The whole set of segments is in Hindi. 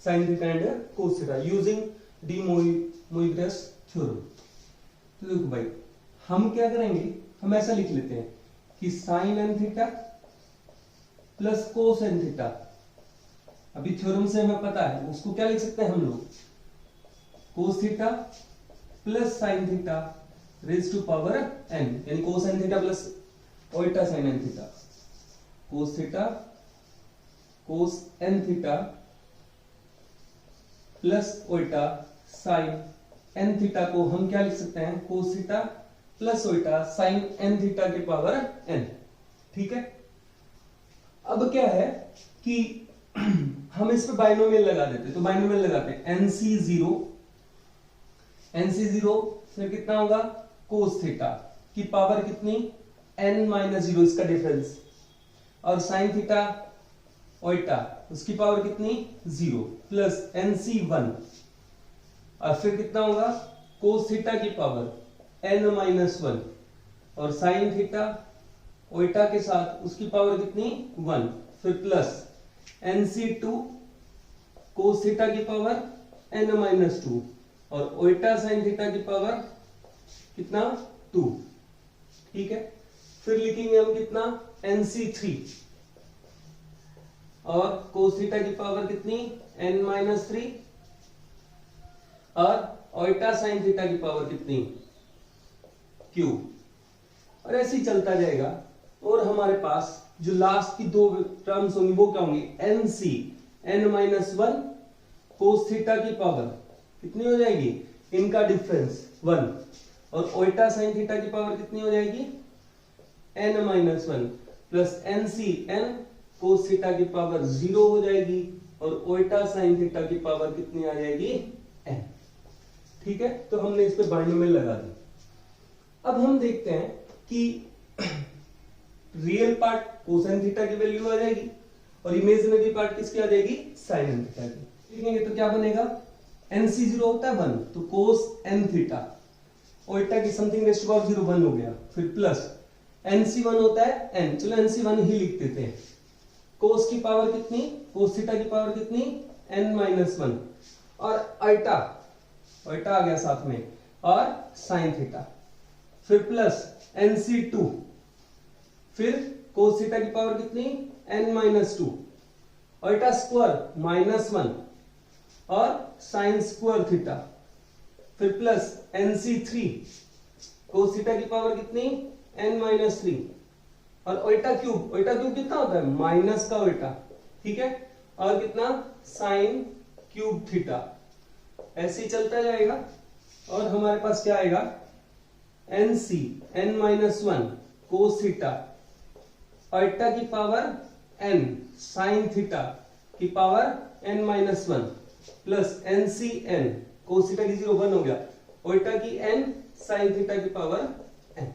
Sign theta and cos theta using De Moivre's theorem. तो देखो भाई हम क्या करेंगे, हम ऐसा लिख लेते हैं कि sine n theta plus cos n theta, अभी थ्योरम से हमें पता है उसको क्या लिख सकते हैं हम लोग, cos theta plus sine theta raise to power n, यानी cos n theta plus iota sine n theta, cos theta cos n theta plus iota sine n theta को हम क्या लिख सकते हैं, cos theta plus iota sine n theta के पावर एन। ठीक है, अब क्या है कि हम इस पे बाइनोमियल लगा देते हैं, तो बाइनोमियल लगाते हैं NC0 फिर कितना होगा, कोस थीटा की पावर कितनी n-0, इसका डिफरेंस, और साइन थीटा ओल्टा उसकी पावर कितनी 0 प्लस NC1, और फिर कितना होगा कोस थीटा की पावर n-1 और साइन थीटा ओल्टा के साथ उसकी पावर कितनी 1, फिर प्लस NC2 कोस थीटा की पावर n-2 और ओल्टा साइन थीटा की पावर कितना 2। ठीक है, फिर लिखेंगे हम कितना NC3 और कोस थीटा की पावर कितनी n-3 और ओल्टा साइन थीटा की पावर कितनी q, और ऐसे ही चलता जाएगा। और हमारे पास जो लास्ट की दो टर्म्स होंगी वो क्या होंगी, NC n-1 कोस थीटा की पावर कितनी हो जाएगी, इनका डिफरेंस 1 और ओल्टा साइन थीटा की पावर कितनी हो जाएगी n-1 plus NC n cos theta की पावर 0 हो जाएगी और ओल्टा साइन थीटा की पावर कितनी आ जाएगी n। ठीक है, तो हमने इस पे बाइनोमियल लगा दी। अब हम देखते हैं कि रियल पार्ट कोसाइन थीटा की वैल्यू आ जाएगी और इमेजिनरी पार्ट किसकी आ जाएगी, साइन थीटा की। लिखेंगे तो क्या बनेगा, NC0 होता है 1 तो कोस n थीटा ओल्टा की समथिंग रेस्ट पावर 0 1 हो गया, फिर प्लस NC1 होता है n, चलो NC1 ही लिख देते हैं, कोस की पावर कितनी, कोस थीटा की पावर कितनी n-1 और अल्टा आ गया साथ में और साइन थीटा, फिर प्लस NC2 फिर कोस थीटा की पावर कितनी n-2 अल्टा स्क्वायर -1 और साइन स्क्वायर थीटा, फिर प्लस NC3 कोस थीटा की पावर कितनी n-3 और उल्टा क्यूब कितना होता है माइनस का उल्टा। ठीक है, और कितना साइन क्यूब थीटा, ऐसे ही चलता जाएगा। और हमारे पास क्या आएगा, NC n-1 कोस थीटा अल्टा की पावर n साइन थीटा की power n-1 plus NCn cos theta की 0 1 हो गया, उल्टा की n साइन थीटा की पावर n।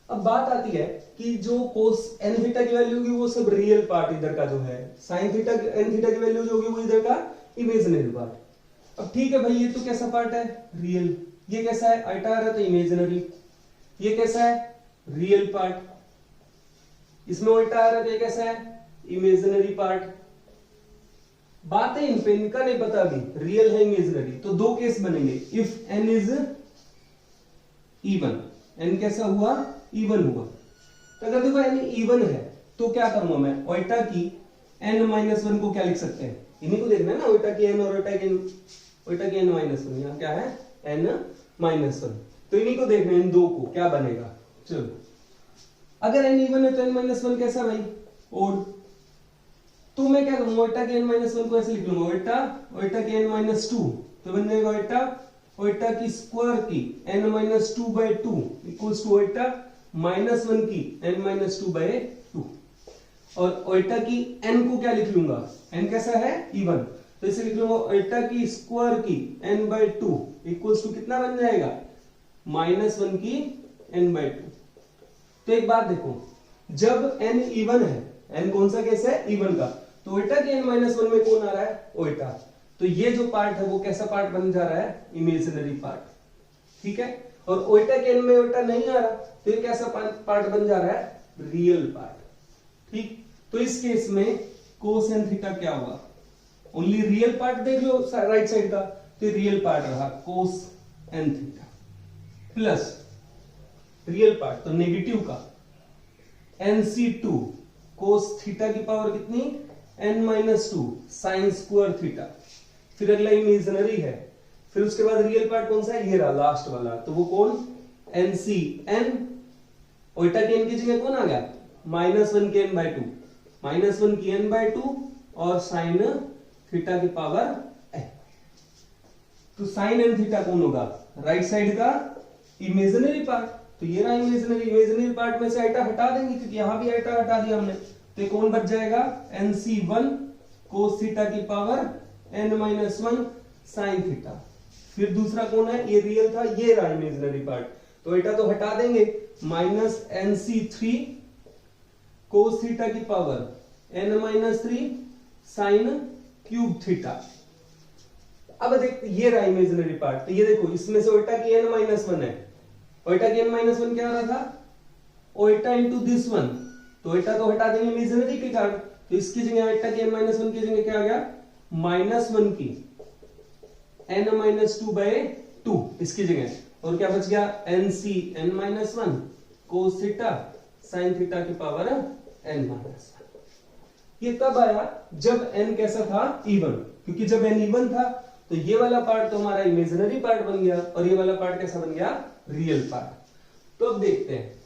अब बात आती है कि जो कोस n थीटा की वैल्यू होगी वो सब रियल पार्ट इधर का जो है, साइन थीटा n थीटा की वैल्यू जो होगी वो इधर का इमेजिनरी पार्ट। अब ठीक है भाई, ये तो कैसा पार्ट है, रियल, ये कैसा है अल्टा आ रहा है तो इमेजिनरी, ये कैसा है रियल पार्ट, इसमें उल्टा आ रहा है तो ये कैसा है इमेजिनरी पार्ट। बात है इन पे, इनका नहीं पता अभी रियल है इमेजिनरी, तो दो केस बनेंगे, if n is even, n कैसा हुआ इवन हुआ। तो अगर देखो n इवन है तो क्या करूंगा मैं, उल्टा की n-1 को क्या लिख सकते हैं, इन्हीं को देखना है ना, उल्टा की n और उल्टा की n-1, यहाँ क्या है n-1, तो इन्हीं को देखना है, इन दो को क्या बनेगा। चलो अगर n इवन है तो n-1 कैसा भाई ओड, तो मैं क्या करूंगा उल्टा के n-1 को ऐसे लिख लूंगा, उल्टा के n-2 तो बन जाएगा उल्टा की स्क्वायर की n-2/2 इक्वल्स टू उल्टा -1 की n-2/2 और उल्टा की n को क्या लिख लूंगा, n कैसा है इवन, तो इसे लिख लूंगा उल्टा की स्क्वायर की n/2 इक्वल्स टू कितना बन जाएगा -1 की n/2। तो एक बात देखो, जब n इवन है, n कौन सा केस है इवन का, तो उल्टा के n-1 में कौन आ रहा है उल्टा, तो ये जो पार्ट है वो कैसा पार्ट बन जा रहा है इमेजिनरी पार्ट। ठीक है, और उल्टा के n में उल्टा नहीं आ रहा तो ये कैसा पार्ट बन जा रहा है रियल पार्ट। ठीक, तो इस केस में कोस n थीटा क्या होगा, ओनली रियल पार्ट देख लो राइट साइड का, तो रियल पार्ट रहा कोस n theta plus real part तो नेगेटिव का nc2 कोस थीटा की पावर कितनी n-2 साइन स्क्वायर थीटा। फिर अगला इमेजिनरी है, फिर उसके बाद रियल पार्ट कौन सा है, ये रहा लास्ट वाला, तो वो कौन ncn, ओइटा के n की जगह कौन आ गया -1 के n/2, -1 की n/2 और साइन थीटा की पावर n। तो साइन n थीटा कौन होगा, राइट साइड का इमेजिनरी पार्ट, तो ये रहा इमेजिनरी पार्ट में से आइटा हटा देंगे क्योंकि यहां भी आइटा हटा दिया हमने, तो ये कौन बच जाएगा nc1 cos थीटा की पावर n-1 साइन थीटा। फिर दूसरा कौन है, ये रियल था, ये रहा इमेजिनरी पार्ट, तो एटा तो हटा देंगे, -nc3 cos थीटा की power n-3 sine cube theta. अब देख ये रहा इमेजिनरी पार्ट, तो ये देखो इसमें से ओइटा की n-1 है, ओइटा की n-1 क्या हो रहा था, ओइटा इंटू दिस वन, तो ओइटा तो हटा देंगे इमेजिनरी के कारण, तो इसकी जगह ओइटा की n-1 की जगह क्या आ गया -1 की n-2/2 इसकी जगह, और क्या बच गया nc(n-1) cos theta sin theta की पावर n-1। ये तब आया जब n कैसा था इवन, क्योंकि जब n इवन था तो ये वाला पार्ट तो हमारा इमेजिनरी पार्ट बन गया और ये वाला पार्ट कैसा बन गया रियल पार्ट। तो अब देखते हैं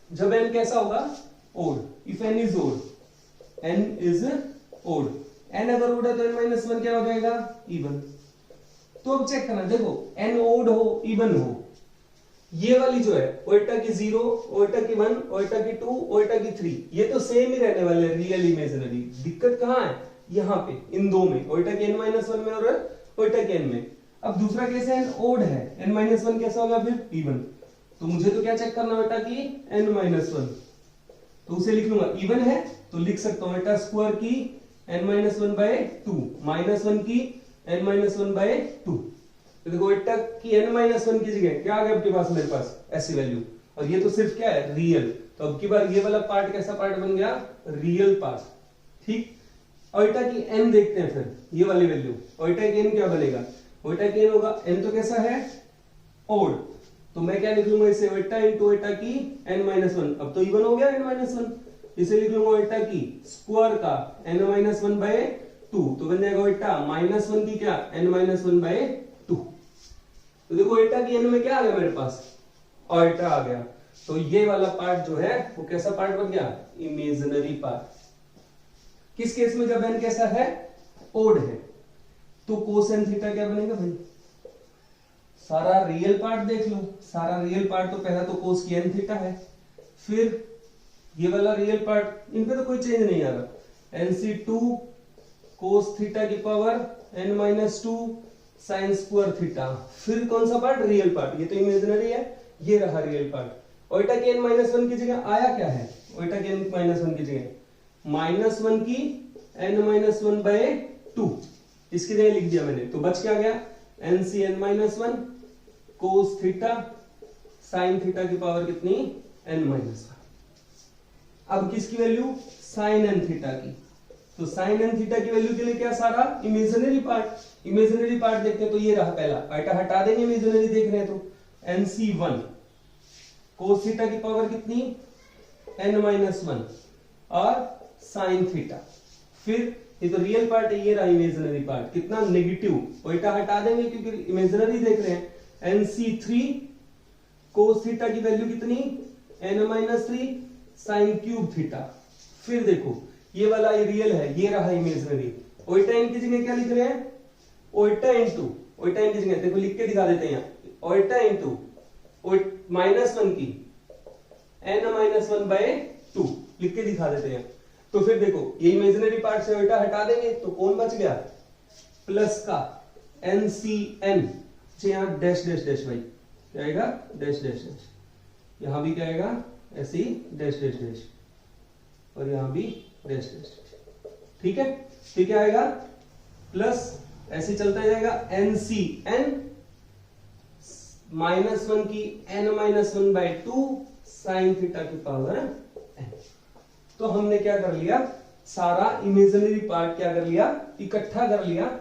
जब n कैसा होगा odd, if n is odd, n is odd, n अगर ओड है तो n-1 क्या हो जाएगा इवन। तो अब चेक करना, देखो n ओड हो इवन हो, ये वाली जो है ओइटा की 0, ओइटा की 1, ओइटा की 2, ओइटा की 3, ये तो सेम ही रहने वाले रियल इमेजिनरी। दिक्कत कहां है, यहां पे इन दो में, ओइटा की n-1 में और ओइटा की n में। अब दूसरा केस है n ओड है, n-1 कैसा होगा फिर इवन, तो मुझे तो क्या चेक करना ओइटा की n-1, तो उसे लिख लूंगा इवन है तो लिख सकता हूं ओइटा स्क्वायर की n-1/2 -1 की n-1/2। तो देखो ओइटा की n-1 की जगह क्या आ गया आपके पास, मेरे पास ऐसी वैल्यू, और ये तो सिर्फ क्या है रियल, तो अब की बार ये वाला पार्ट कैसा पार्ट बन गया रियल पार्ट। ठीक, ओइटा की n देखते हैं फिर, ये वाली वैल्यू ओइटा की n क्या बनेगा, ओइटा की n होगा, n तो कैसा है ओड, तो मैं क्या लिख लूंगा इसे ओइटा इंटू ओइटा की n-1, अब तो इवन हो गया n-1, इसे लिख लूंगा ओइटा की स्क्वायर का n-1/2, तो बन जाएगा ओइटा -1 की क्या n-1/2। तो देखो ओइटा की n में क्या आ गया मेरे पास ओइटा आ गया, तो ये वाला पार्ट जो है वो कैसा पार्ट बन गया इमेजिनरी पार्ट। किस केस में जब n कैसा है ओड है, तो कोस n थीटा क्या बनेगा भाई, सारा रियल पार्ट देख लो, सारा रियल पार्ट तो पहला तो कोस की n थीटा है, फिर ये वाला रियल पार्ट, इन पे तो कोई चेंज नहीं आ रहा, nc2 कोस थीटा की power n-2 sine square theta. फिर कौन सा पार्ट रियल पार्ट, ये तो इमेजिनरी है, ये रहा रियल पार्ट। ओइटा की n-1 की जगह आया क्या है, ओइटा की n-1 की जगह -1 की n-1/2 इसकी जगह लिख दिया मैंने, तो बच क्या गया nc(n-1) cos theta sin theta की पावर कितनी n-1। अब किसकी वैल्यू sin n थीटा की, तो sin n थीटा की वैल्यू के लिए क्या सारा इमेजिनरी पार्ट देखते हैं, तो ये रहा पहला, आइटा हटा देंगे इमेजिनरी देख रहे हैं तो nc1 cos थीटा की पावर कितनी n-1 और sin थीटा। फिर ये तो रियल पार्ट है, ये रहा इमेजिनरी पार्ट, कितना नेगेटिव, ओइटा हटा देंगे क्योंकि इमेजिनरी देख रहे हैं, nc3 cos थीटा की वैल्यू कितनी n-3 साइन क्यूब थीटा। फिर देखो ये वाला ये रियल है, ये रहा इमेजिनरी, ओइटा n की जगह क्या लिख रहे हैं ओइटा इंटू, ओइटा n की जगह देखो लिख के दिखा देते हैं यहाँ, ओइटा इंटू -1 की n-1/2 लिख के दिखा देते हैं। तो फिर देखो ये इमेजिनरी पार्ट से ओइटा हटा देंगे तो कौन बच गया प्लस का ncn, यहाँ डैश डैश डैश भाई क्या आएगा डैश डैश डैश, यहां भी क्या आएगा ऐसे ही डैश डैश डैश, और यहां भी डैश डैश, ठीक है। फिर क्या आएगा प्लस ऐसे चलता जाएगा ncn -1 की n-1/2 साइन थीटा की पावर n। तो हमने क्या कर लिया सारा इमेजिनरी पार्ट क्या कर लिया, इकट्ठा कर लिया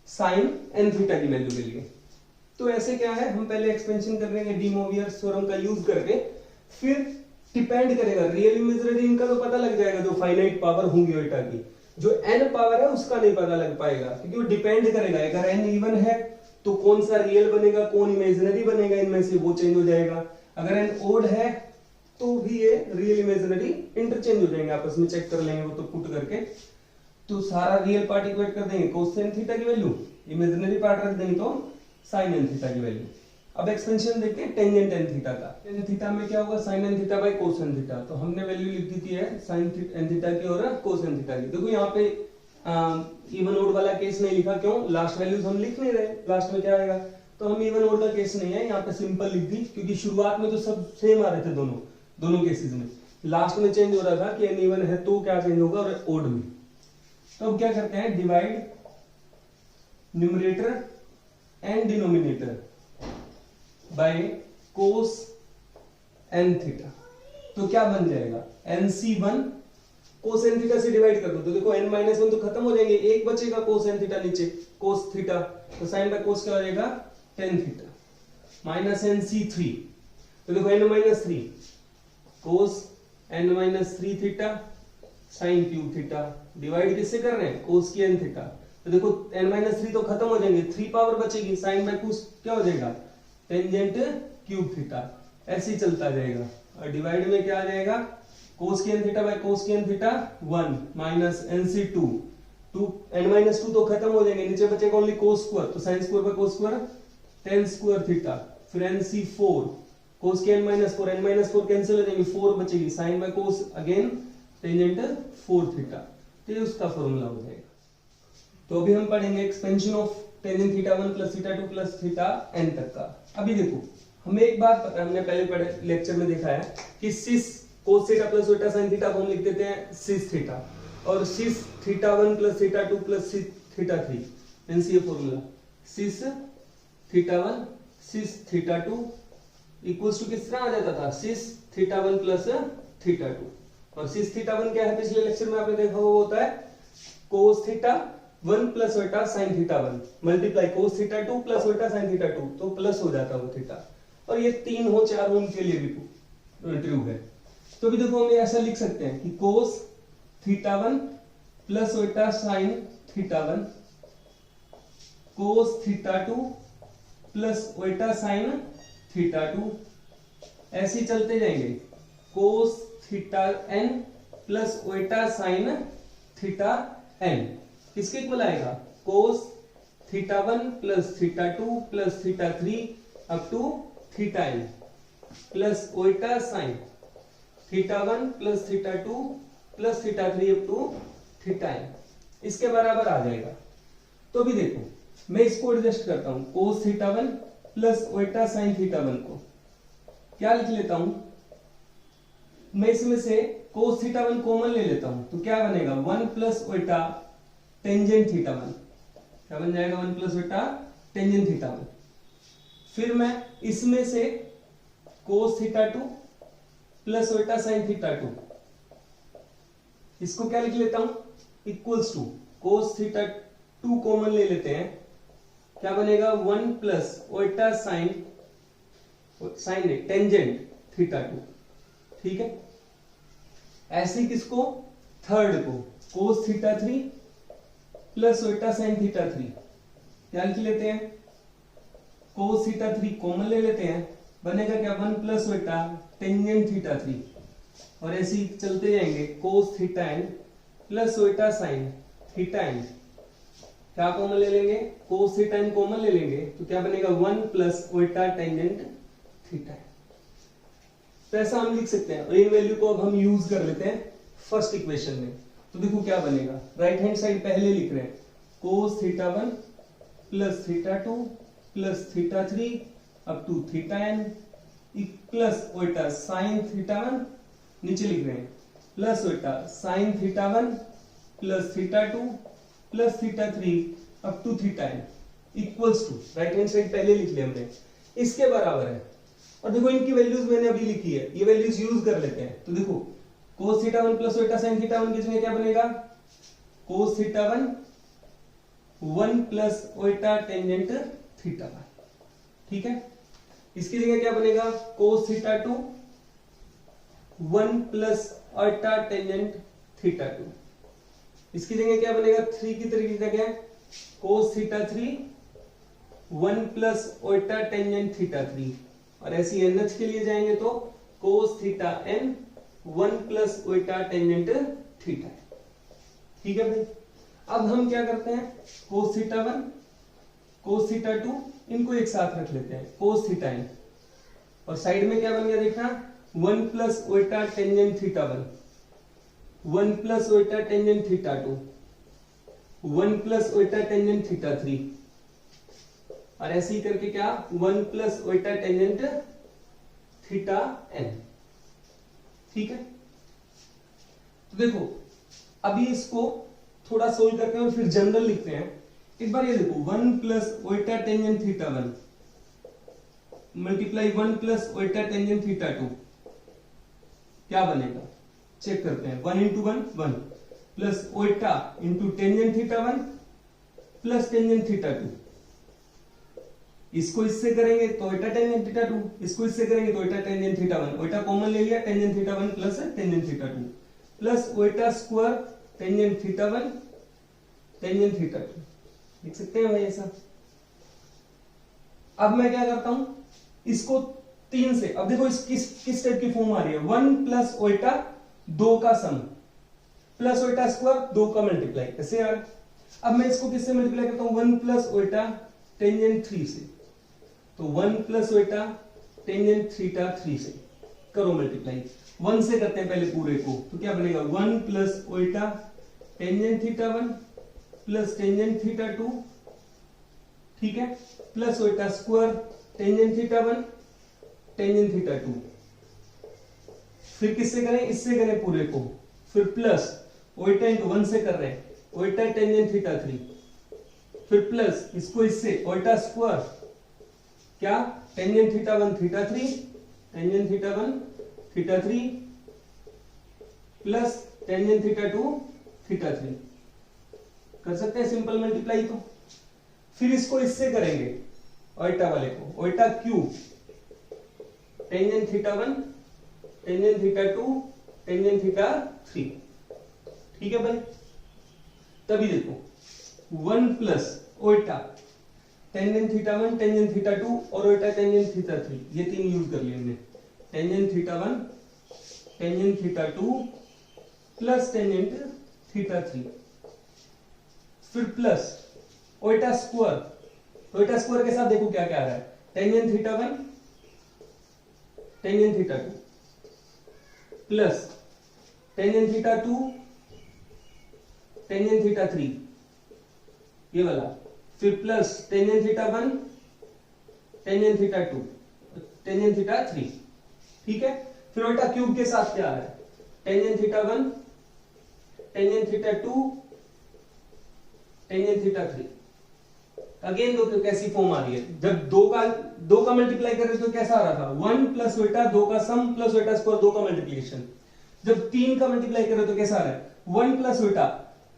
साइन एन थीटा की वैल्यू के लिए। तो ऐसे क्या है, हम पहले एक्सपेंशन कर रहे हैं डी मोवियर्स थ्योरम का यूज करके, फिर डिपेंड करेगा रियल इमेजिनरी इनका तो पता लग जाएगा जो फाइनाइट पावर होंगी ओटा की, जो एन पावर है उसका नहीं पता लग पाएगा क्योंकि वो डिपेंड करेगा। अगर एन इवन है तो कौन सा रियल बनेगा कौन इमेजिनरी बनेगा, इनमें से वो चेंज हो जाएगा। अगर एन ओड है तो भी ये रियल इमेजिनरी इंटरचेंज हो जाएंगे आपस में, चेक कर लेंगे वो तो पुट करके। तो सारा रियल पार्ट इक्वेट कर देंगे कोसेन थीटा की वैल्यू, इमेजिनरी पार्ट रख देंगे तो साइन एन थीटा की वैल्यू। अब एक्सपेंशन देखते हैं टेंजेंट एन थीटा का। टेन थीटा में क्या होगा, sine n theta by cosine theta. तो हमने वैल्यू लिख दी थी है साइन एन थीटा की और कोसेन थीटा की। देखो यहाँ पे इवन ओड वाला केस नहीं लिखा, क्यों, लास्ट वैल्यूज हम लिख नहीं रहे, लास्ट में क्या आएगा, तो हम इवन ओड का केस नहीं है यहाँ पे सिंपल लिख दी, क्योंकि शुरुआत में तो सब सेम आ रहे थे दोनों केसेस में, लास्ट में चेंज हो रहा था कि एन इवन है तो क्या चेंज होगा और ओड में। तो अब क्या करते हैं, divide numerator and denominator by cos n theta. तो क्या बन जाएगा, nc1 कोस एन थीटा से डिवाइड कर दो तो देखो n-1 तो खत्म हो जाएंगे, एक बचेगा कोस एन थीटा नीचे कोस थीटा, तो साइन बाय कोस क्या हो जाएगा टेन थीटा माइनस nc3। तो देखो n-3 कोस n-3 theta sine cube theta, divide किससे कर रहे हैं, कोस की एन थीटा। तो देखो n-3 तो खत्म हो जाएंगे, 3 पावर बचेगी, साइन बाय कोस क्या हो जाएगा टेंजेंट क्यूब थीटा, ऐसे ही चलता जाएगा। और डिवाइड में क्या आ जाएगा, कोस की एन थीटा बाय कोस की N theta 1 minus nc2, n-2 तो खत्म हो जाएंगे, नीचे बचेगा ओनली कोस स्क्वायर, तो sine square by cos square ten square theta, फिर nc4 कोस की n-4, n-4 कैंसिल हो जाएंगे, 4 बचेगी, sine by cos again tangent 4 theta. तो ये उसका फॉर्मूला हो जाएगा। तो अभी हम पढ़ेंगे expansion of tangent theta 1 plus theta 2 plus theta n तक का। अभी देखो हमें एक बात पता है, हमने पहले पढ़े लेक्चर में देखा है कि cis cos theta plus theta sin theta को हम लिख देते हैं सिस थीटा, और cis theta 1 plus theta 2 plus theta 3, means ये formula cis theta 1 cis theta 2 equals to किस तरह आ जाता था, सिस थीटा 1 प्लस थीटा 2। और सिस थीटा 1 क्या है, पिछले लेक्चर में आपने देखा वो होता है cos theta 1 plus theta sin theta 1 multiply कोस theta 2 plus theta sin theta 2, तो प्लस हो जाता वो थीटा। और ये 3 हो 4 हो उनके लिए भी ट्रू है। तो भी देखो हम ऐसा लिख सकते हैं कि cos theta 1 plus theta sin theta 1 cos theta 2 plus theta sin theta 2, ऐसे ही चलते जाएंगे, cos theta n plus theta sin theta n किसके इक्वल आएगा, cos theta 1 plus theta 2 plus theta 3 up to theta n plus theta sin theta 1 plus theta 2 plus theta 3 up to theta n, इसके बराबर आ जाएगा। तो भी देखो मैं इसको एडजस्ट करता हूं, कोस theta 1 plus theta sin theta 1 को क्या लिख लेता हूं, मैं इसमें से कोस थीटा 1 कॉमन ले लेता हूं, तो क्या बनेगा 1 प्लस थीटा टेंजेंट थीटा 1, क्या बन जाएगा 1 प्लस थीटा टेंजेंट थीटा 1। फिर मैं इसमें से cos theta 2 plus theta sin theta 2, इसको क्या लिख लेता हूं equals to cos theta 2 common ले लेते हैं, क्या बनेगा 1 plus theta sin tangent theta 2, ठीक है। ऐसे किसको, थर्ड को cos theta 3 plus theta sin theta 3, क्या लिख लेते हैं कोस थीटा 3 कॉमन ले लेते हैं, बनेगा क्या 1 प्लस थीटा टेंजेंट थीटा 3, और ऐसे ही चलते जाएंगे cos theta n plus theta sin theta n, क्या कॉमन ले लेंगे, कोस थीटा n कॉमन ले लेंगे, तो क्या बनेगा 1 प्लस थीटा टेंजेंट थीटा। तो ऐसा हम लिख सकते हैं, और इन वैल्यू को अब हम यूज कर लेते हैं फर्स्ट इक्वेशन में। तो देखो क्या बनेगा, राइट हैंड साइड पहले लिख रहे हैं cos theta 1 plus theta 2 plus theta 3 up to theta n plus theta sin theta 1, नीचे लिख रहे हैं plus theta sin theta 1 plus theta 2 plus theta 3 up to theta n equals to, right hand side पहले लिख लिया हमने, इसके बराबर है। और देखो इनकी वैल्यूज मैंने अभी लिखी है, ये वैल्यूज यूज कर लेते हैं। तो देखो cos theta 1 plus theta sin theta 1 की जगह क्या बनेगा कोस थीटा 1 प्लस ओटा टेंजेंट थीटा 1। ठीक है, इसकी जगह क्या बनेगा, कोस थीटा 2 1 प्लस ओटा टेंजेंट थीटा 2। इसकी जगह क्या बनेगा, 3 की जगह कोस थीटा 3 1 प्लस ओटा टेंजेंट थीटा 3। और ऐसी एनएच के लिए जाएंगे तो कोस थीटा n 1 प्लस ओटा टेंजेंट थीटा। ठीक है भाई, अब हम क्या करते हैं, कोस थीटा 1 कोस थीटा 2 इनको एक साथ रख लेते हैं, कोस थीटा n, और साइड में क्या बन गया देखना, 1 प्लस ओटा टेंजेंट थीटा 1 1 प्लस ओटा टेंजेंट थीटा 2 1 प्लस ओटा टेंजेंट थीटा 3, और ऐसे ही करके क्या 1 प्लस ओटा टेंजेंट थीटा n। ठीक है, तो देखो अभी इसको थोड़ा सोल्व करते हैं और फिर जनरल लिखते हैं। एक बार ये देखो 1 प्लस ओटा टेंजेंट थीटा 1 मल्टीप्लाई 1 प्लस ओटा टेंजेंट थीटा 2 क्या बनेगा, चेक करते हैं। 1 इंटू 1 1 प्लस ओटा into tangent theta 1 plus tangent theta 2। इसको इससे करेंगे तो ओटा टेंजेंट थीटा 2, इसको इससे करेंगे तो ओटा टेंजेंट थीटा 1, ओटा कॉमन ले लिया, tangent theta 1 plus tangent theta 2 plus iota square tangent theta 1 tangent theta 2। लिख सकते हैं भाई ऐसा। अब मैं क्या करता हूं, इसको 3 से, अब देखो इस किस टाइप की फॉर्म आ रही है, 1 प्लस ओटा 2 का सम प्लस ओटा स्क्वायर 2 का मल्टीप्लाई, ऐसे यार। अब मैं इसको किससे मल्टीप्लाई करता हूं, 1 प्लस ओटा टेंजेंट 3 से, तो 1 प्लस ओटा टेंजेंट थीटा 3 से करो मल्टीप्लाई। 1 से करते हैं पहले पूरे को, तो क्या बनेगा 1 प्लस ओटा tangent theta 1 plus tangent theta 2, ठीक है, plus iota square tangent theta 1 tangent theta 2। फिर किससे करें, इससे करें पूरे को, फिर प्लस ओटा इंटू 1 से कर रहे हैं, ओटा टेंजेंट थीटा 3, फिर प्लस इसको इससे ओटा स्क्वायर क्या tangent theta 1 theta 3 tangent theta 1 theta 3 plus tangent theta 2 theta 3। कर सकते हैं सिंपल मल्टीप्लाई। तो फिर इसको इससे करेंगे ओटा वाले को, ओटा cube tangent theta 1 tangent theta 2 tangent theta 3। ठीक है भाई, तभी देखो 1 प्लस ओटा टेंजेंट थीटा 1 टेंजेंट थीटा 2 और ओटा टेंजेंट थीटा 3, ये 3 यूज कर लिए हमने। Tangent theta 1 tangent theta 2 plus tangent theta 3, फिर प्लस ओटा स्क्वायर, ओटा स्क्वायर के साथ देखो क्या क्या आ रहा है, tangent theta 1 tangent theta 2 plus tangent theta 2 tangent theta 3 ये वाला, फिर plus tangent theta 1 tangent theta 2 tangent theta 3। ठीक है, फिर ओटा क्यूब के साथ क्या आ रहा है, tangent theta 1 tangent theta 2 tangent theta 3। Again देखो कैसी फॉर्म आ रही है, जब दो का मल्टीप्लाई कर रहे तो कैसा आ रहा था, 1 प्लस ओटा 2 का सम प्लस ओटा स्क्वायर 2 का मल्टीप्लिकेशन। जब 3 का मल्टीप्लाई कर रहे तो कैसा आ रहा है, 1 प्लस ओटा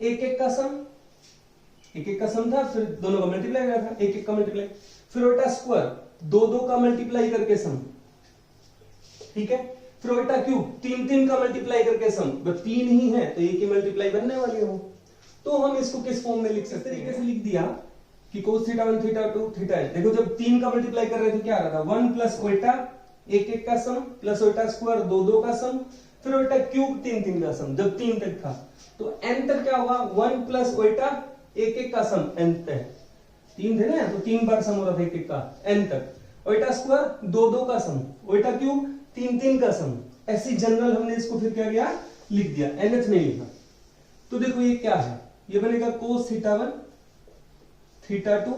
एक एक का सम, एक एक का सम था, फिर दोनों का मल्टीप्लाई कर रहा था, एक एक का मल्टीप्लाई, फिर ओटा स्क्वायर 2 2 का मल्टीप्लाई करके सम। ठीक है, फिर ओटा क्यूब 3 3 का मल्टीप्लाई करके सम, बस 3 ही है तो एक ही मल्टीप्लाई बनने वाली है वो। तो हम इसको किस फॉर्म में लिख सकते हैं, तरीके से लिख दिया कि cos theta 1 theta 2 theta n। देखो जब 3 का मल्टीप्लाई कर रहे थे क्या आ रहा था, 1 प्लस ओटा एक एक का सम प्लस ओटा स्क्वायर 2 2 का सम, फिर ओटा क्यूब 3 3 का सम, जब 3 तक था। तो n तक क्या होगा, 1 प्लस ओटा एक एक का सम n तक, 3 थे ना तो 3 बार सम हो रहा था एक एक का n तक, ओटा स्क्वायर 2 2 का सम, ओटा क्यूब 3 3 का सम। ऐसी जनरल हमने इसको फिर क्या किया, लिख दिया, nth नहीं लिखा। तो देखो ये क्या है, ये बनेगा cos थीटा 1 थीटा 2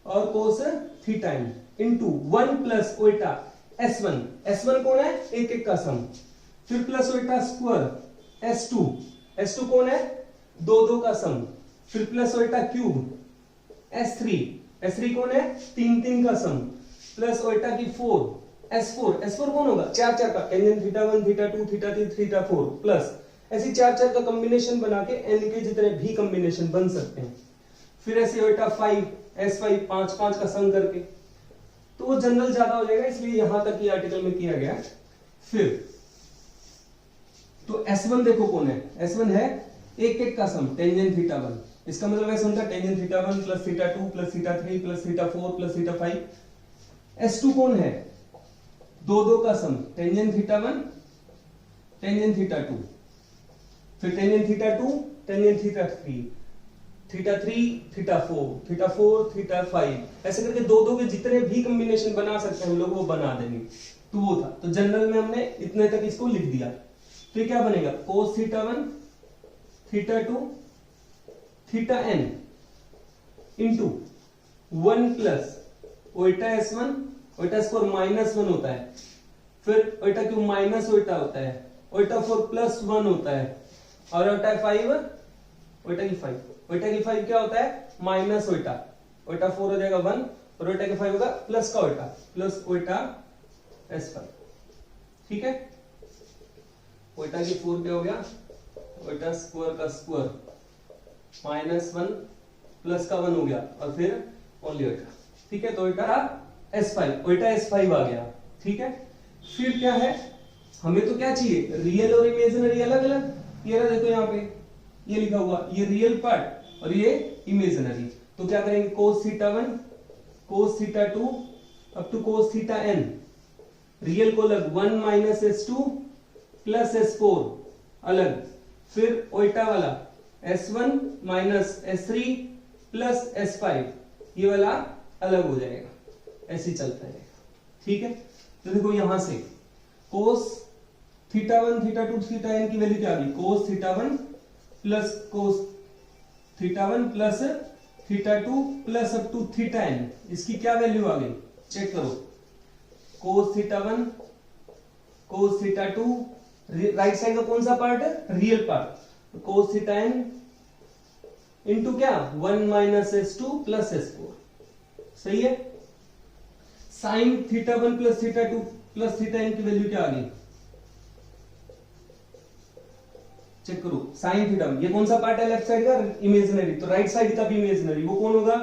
और cos theta n into 1 plus ओटा s1, s1 कौन है, एक एक का सम, फिर plus iota square s2, s2 कौन है, 2 2 का सम, फिर प्लस ओटा क्यूब s3, s3 कौन है, 3 3 का सम, प्लस ओटा की 4 s4, s4 कौन होगा, 4 4 का, tangent theta 1 theta 2 theta 3 theta 4 plus ऐसे चार चार का कॉम्बिनेशन बना के n के जितने भी कॉम्बिनेशन बन सकते हैं। फिर ऐसे बेटा 5 S5 5 5 का सम करके, तो वो जनरल ज्यादा हो जाएगा, इसलिए यहां तक ये आर्टिकल में किया गया। फिर तो S1 देखो कौन है, S1 है एक एक का सम टेंजेंट थीटा 1, इसका मतलब ऐसा होता है tangent theta 1 plus theta 2 plus theta 3 plus theta 4 plus theta 5। S2 कौन है, दो दो का सम टेंजेंट थीटा 1 टेंजेंट थीटा 2, फिर tangent theta 2 tangent theta 3 theta 3 theta 4 theta 4 theta 5, ऐसे करके दो दो के जितने भी कॉम्बिनेशन बना सकते हैं हम लोग वो बना देंगे। तो वो था, तो जनरल में हमने इतने तक इसको लिख दिया। तो क्या बनेगा, कोस theta 1 theta 2 theta n into 1 plus Oita S1 Oita square minus 1 होता है, फिर ओइटा क्यूब माइनस ओइटा होता है, ओइटा 4 प्लस 1 होता है, और ओइटा 5 ओइटा की 5, ओइटा की 5 क्या होता है माइनस ओइटा, ओइटा 4 हो जाएगा 1 और ओइटा की 5 होगा प्लस का ओइटा, प्लस ओइटा S5। ठीक है, ओइटा की 4 क्या हो गया, ओइटा स्क्वायर का स्क्वायर माइनस 1 प्लस का 1 हो गया, और फिर ओनली ओइटा। ठीक है, तो ओइटा S5 ओइटा S5 आ गया। ठीक है, फिर क्या है, हमें तो क्या चाहिए, रियल और इमेजिनरी अलग अलग। ये रहा देखो यहाँ पे ये लिखा हुआ, ये रियल पार्ट और ये इमेजिनरी। तो क्या करेंगे, cos theta 1 cos theta 2 up to cos theta n, real को अलग 1 माइनस S2 प्लस S4 अलग, फिर ओइटा वाला S1 minus S3 plus S5 ये वाला अलग हो जाएगा, ऐसे ही चलता रहेगा। ठीक है, तो देखो यहां से cos theta 1 theta 2 theta n की वैल्यू क्या आ गई, cos theta 1 plus cos theta 1 plus theta 2 plus up to theta n, इसकी क्या वैल्यू आ गई चेक करो, cos theta 1 cos theta 2, right side का कौन सा पार्ट है, real part, cos theta n into क्या 1 माइनस S2 प्लस S4। सही है, sine theta 1 plus theta 2 plus theta n की वैल्यू क्या आ गई, चेक करो, साइन थीटा, ये कौन सा पार्ट है लेफ्ट साइड का, इमेजिनरी, तो राइट साइड का भी इमेजिनरी, वो कौन होगा,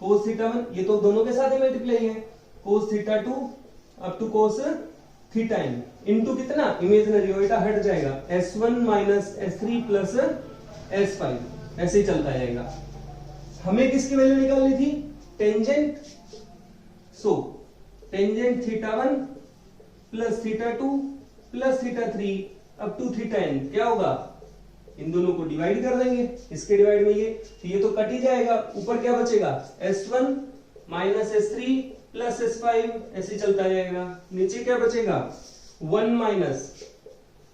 कोस थीटा 1, ये तो दोनों के साथ ही मल्टीप्लाई है, cos theta 2 up to cos theta n into कितना इमेजिनरी, ओइटा हट जाएगा S1 minus S3 plus S5, ऐसे ही चलता जाएगा। हमें किसकी वैल्यू निकालनी थी, tangent, so tangent theta 1 plus theta 2 plus theta 3 up to theta n क्या होगा, इन दोनों को डिवाइड कर देंगे, इसके डिवाइड में ये तो कट ही जाएगा, ऊपर क्या बचेगा S1 minus S3 plus S5, ऐसे चलता जाएगा, नीचे क्या बचेगा 1 माइनस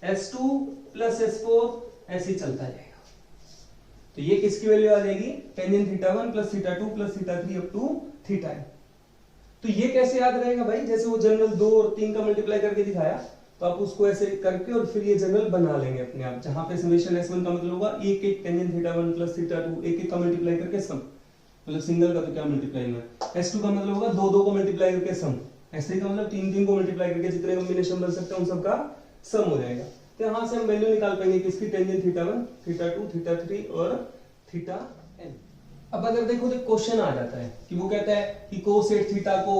S2 प्लस S4, ऐसे चलता जाएगा। तो ये किसकी वैल्यू आ जाएगी, tangent theta 1 plus theta 2 plus theta 3 up to theta n। तो ये कैसे याद रहेगा भाई, जैसे वो जनरल 2 और 3 का मल्टीप्लाई करके दिखाया, तो आप उसको ऐसे करके और फिर ये जनरल बना लेंगे अपने आप, जहां पे समेशन S1 का मतलब होगा एक एक टेंजेंट थीटा 1 प्लस थीटा 2 एक एक का मल्टीप्लाई करके सम, मतलब सिंगल का तो क्या मल्टीप्लाई में, S2 का मतलब होगा दो दो को मल्टीप्लाई करके सम, S3 का मतलब तीन तीन को मल्टीप्लाई करके जितने कॉम्बिनेशन बन सकते हैं उन सबका सम हो जाएगा। तो यहां से हम वैल्यू निकाल पाएंगे किसकी, टेंजेंट थीटा 1 थीटा 2 थीटा 3 और थीटा n। अब अगर देखो तो क्वेश्चन आ जाता है कि वो कहता है कि कोसेट थीटा को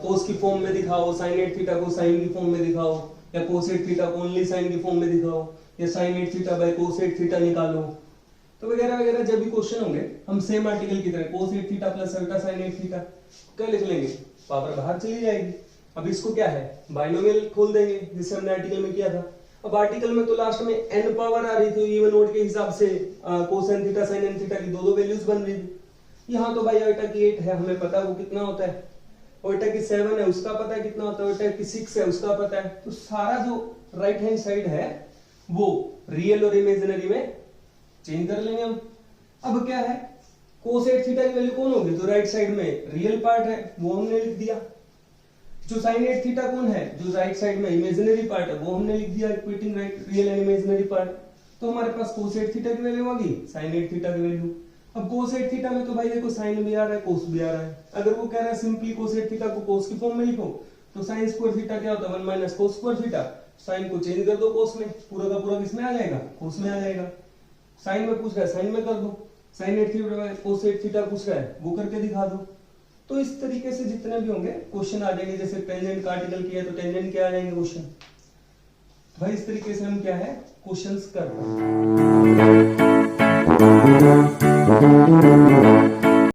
कोस की फॉर्म में दिखाओ, साइनेट थीटा को साइन की फॉर्म में दिखाओ, या कोसेट थीटा को ओनली साइन की फॉर्म में दिखाओ, या साइनेट थीटा बाय कोसेट थीटा निकालो, तो वगैरह वगैरह जब भी क्वेश्चन होंगे हम सेम आर्टिकल की तरह cos theta plus iota sine theta क्या लिख लेंगे, पावर बाहर चली जाएगी। अब इसको क्या है बाइनोमियल खोल देंगे, जिससे हमने आर्टिकल में किया था। अब आर्टिकल में तो लास्ट में n पावर आ रही थी, इवन ओड के हिसाब से cosine theta sine n theta की दो दो वैल्यूज बन रही थी। यहाँ तो भाई ओइटा की 8 है, हमें पता है वो कितना होता है, ओइटा की 7 है उसका पता है कितना होता है, ओइटा की 6 है उसका पता है। तो सारा जो राइट हैंड साइड है वो रियल और इमेजिनरी में चेंज कर लेंगे हम। अब क्या है कोसेट थीटा की वैल्यू कौन होगी, जो राइट साइड में रियल पार्ट है वो हमने लिख दिया, जो साइनेट थीटा कौन है जो राइट साइड में इमेजिनरी पार्ट है वो हमने लिख दिया, equating right real and imaginary part. तो हमारे पास कोसेट थीटा की वैल्यू आ गई, साइनेट थीटा की वैल्यू। अब कोसेट थीटा में तो भाई देखो साइन भी आ रहा है कोस भी आ रहा है, अगर वो कह रहा है सिंपली कोसेट थीटा को कोस की फॉर्म में लिखो तो साइन स्क्वायर थीटा क्या होता है 1 minus cos square theta. Sine को चेंज कर दो कोस में, पूरा का पूरा किसमें आ जाएगा कोस में आ जाएगा। साइन में पूछ रहा है साइन में कर दो, साइन 8 थीटा कोस 8 थीटा पूछ रहा है वो करके दिखा दो। तो इस तरीके से जितने भी होंगे क्वेश्चन आ जाएंगे। जैसे टेंजेंट का आर्टिकल किया तो टेंजेंट क्या आ जाएंगे क्वेश्चन। भाई इस तरीके से हम क्या है क्वेश्चंस कर रहे हैं।